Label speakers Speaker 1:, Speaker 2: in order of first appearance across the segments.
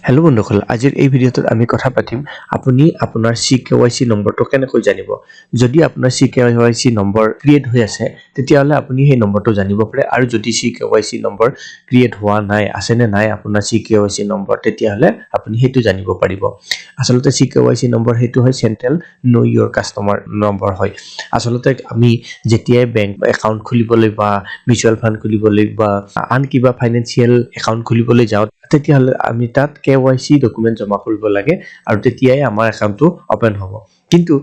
Speaker 1: Hello' বন্ধুসকল, আজিৰ এই ভিডিঅ'টোত আমি কথা পাতিম আপুনি আপোনাৰ CKYC নম্বৰটো কেনেকৈ জানিব। যদি আপোনাৰ CKYC নম্বৰ ক্ৰিয়েট হৈ আছে তেতিয়াহ'লে আপুনি সেই নম্বৰটো জানিব পাৰে, আৰু যদি CKYC নম্বৰ ক্ৰিয়েট হোৱা নাই আছে নে নাই আপোনাৰ CKYC নম্বৰ তেতিয়াহ'লে আপুনি সেইটো জানিব পাৰিব। আচলতে CKYC নম্বৰ সেইটো হয় চেন্ট্ৰেল নো ইয়ৰ কাষ্টমাৰ নম্বৰ হয়। আচলতে আমি যেতিয়াই বেংক একাউণ্ট খুলিবলৈ বা মিউচুৱেল ফাণ্ড খুলিবলৈ বা আন কিবা ফাইনেন্সিয়েল একাউণ্ট খুলিবলৈ যাওঁ তেতিয়াহ'লে আমি তাত KYC ডকুমেন্ট জমা কৰিব লাগে আৰু তেতিয়াই আমাৰ একাউণ্টটো ওপেন হ'ব। কিন্তু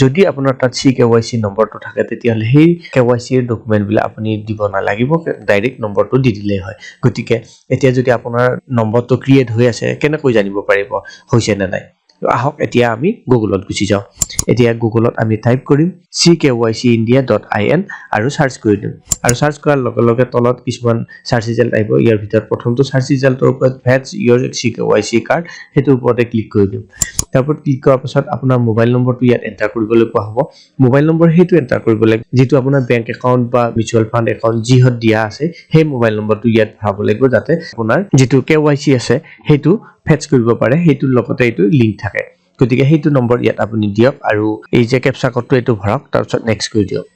Speaker 1: যদি আপোনাৰ তাত CKYC নম্বৰটো থাকে তেতিয়াহ'লে সেই KYC ডকুমেন্টবিলাক আপুনি দিব নালাগিব, ডাইৰেক্ট নম্বৰটো দি দিলেই হয়। গতিকে এতিয়া যদি আপোনাৰ নম্বৰটো ক্ৰিয়েট হৈ আছে কেনেকৈ জানিব পাৰিব হৈছে নে নাই। আহক এতিয়া আমি গুগলত গুচি যাওঁ। এতিয়া গুগলত আমি টাইপ কৰিম CKYCindia.in আৰু সাৰ্চ কৰি দিম, আৰু সাৰ্চ কৰাৰ লগে লগে তলত কিছুমান সাৰ্চ ৰিজাল্ট আহিব। ইয়াৰ ভিতৰত প্ৰথমটো সাৰ্চ ৰিজাল্টৰ ওপৰত ফেটছ ইয়ৰ CKYC কাৰ্ড, সেইটোৰ ওপৰতে ক্লিক কৰি দিম। তাৰ ওপৰত ক্লিক কৰাৰ পাছত আপোনাৰ মোবাইল নম্বৰটো ইয়াত এণ্টাৰ কৰিবলৈ কোৱা হ'ব। মোবাইল নম্বৰ সেইটো এণ্টাৰ কৰিব লাগিব যিটো আপোনাৰ বেংক একাউণ্ট বা মিউচুৱেল ফাণ্ড একাউণ্ট যিহত দিয়া আছে সেই মোবাইল নম্বৰটো ইয়াত ভৰাব লাগিব, যাতে আপোনাৰ যিটো KYC আছে সেইটো ফেটছ কৰিব পাৰে, সেইটোৰ লগতে এইটো লিংক থাকে। গতিকে সেইটো নম্বৰ ইয়াত আপুনি দিয়ক আৰু এই যে কেপচা কোডটো এইটো ভৰাওক, তাৰপিছত নেক্সট কৰি দিয়ক।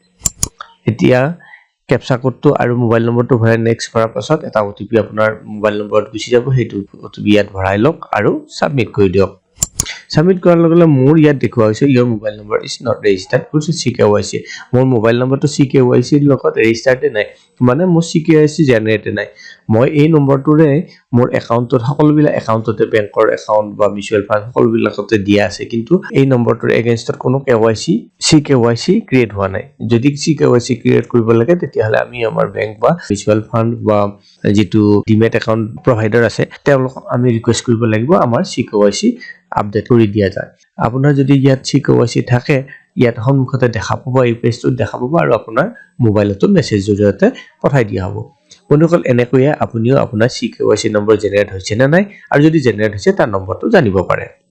Speaker 1: এতিয়া কেপচা কোডটো আৰু মোবাইল নম্বৰটো ভৰাই নেক্সট কৰাৰ পাছত এটা OTP আপোনাৰ মোবাইল নম্বৰত গুচি যাব, সেইটো OTP ইয়াত ভৰাই লওক আৰু সাবমিট কৰি দিয়ক। সাবমিট কৰাৰ লগে লগে মোৰ ইয়াত দেখুওৱা হৈছে ইয়ৰ mobile number is not registered with CKYC। মোৰ মোবাইল নম্বৰটো CKYC লগত ৰেজিষ্টাৰ্ডে নাই, মানে মোৰ CKYC জেনেৰেট নাই। মই এই নম্বৰটোৰে মোৰ একাউণ্টত সকলোবিলাক একাউণ্টতে বেংকৰ একাউণ্ট বা মিউচুৱেল ফাণ্ড সকলোবিলাকতে দিয়া আছে, কিন্তু এই নম্বৰটোৰ এগেইনষ্টত কোনো CKYC ক্ৰিয়েট হোৱা নাই। যদি CKYC ক্ৰিয়েট কৰিব লাগে তেতিয়াহ'লে আমি আমাৰ বেংক বা মিউচুৱেল ফাণ্ড বা যিটো ডিমেট একাউণ্ট প্ৰভাইডাৰ আছে তেওঁলোকক আমি ৰিকুৱেষ্ট কৰিব লাগিব আমাৰ CKYC আপডেট কৰি দিয়া যায়। আপোনাৰ যদি ইয়াত CKYC থাকে ইয়াত সন্মুখতে দেখা পাব, এই পেজটোত দেখা পাব আৰু আপোনাৰ মোবাইলতো মেছেজ জৰিয়তে পঠাই দিয়া হ'ব। বন্ধুসকল, এনেকৈয়ে আপুনিও আপোনাৰ CKYC নম্বৰ জেনেৰেট হৈছে নে নাই আৰু যদি জেনেৰেট হৈছে তাৰ নম্বৰটো জানিব পাৰে।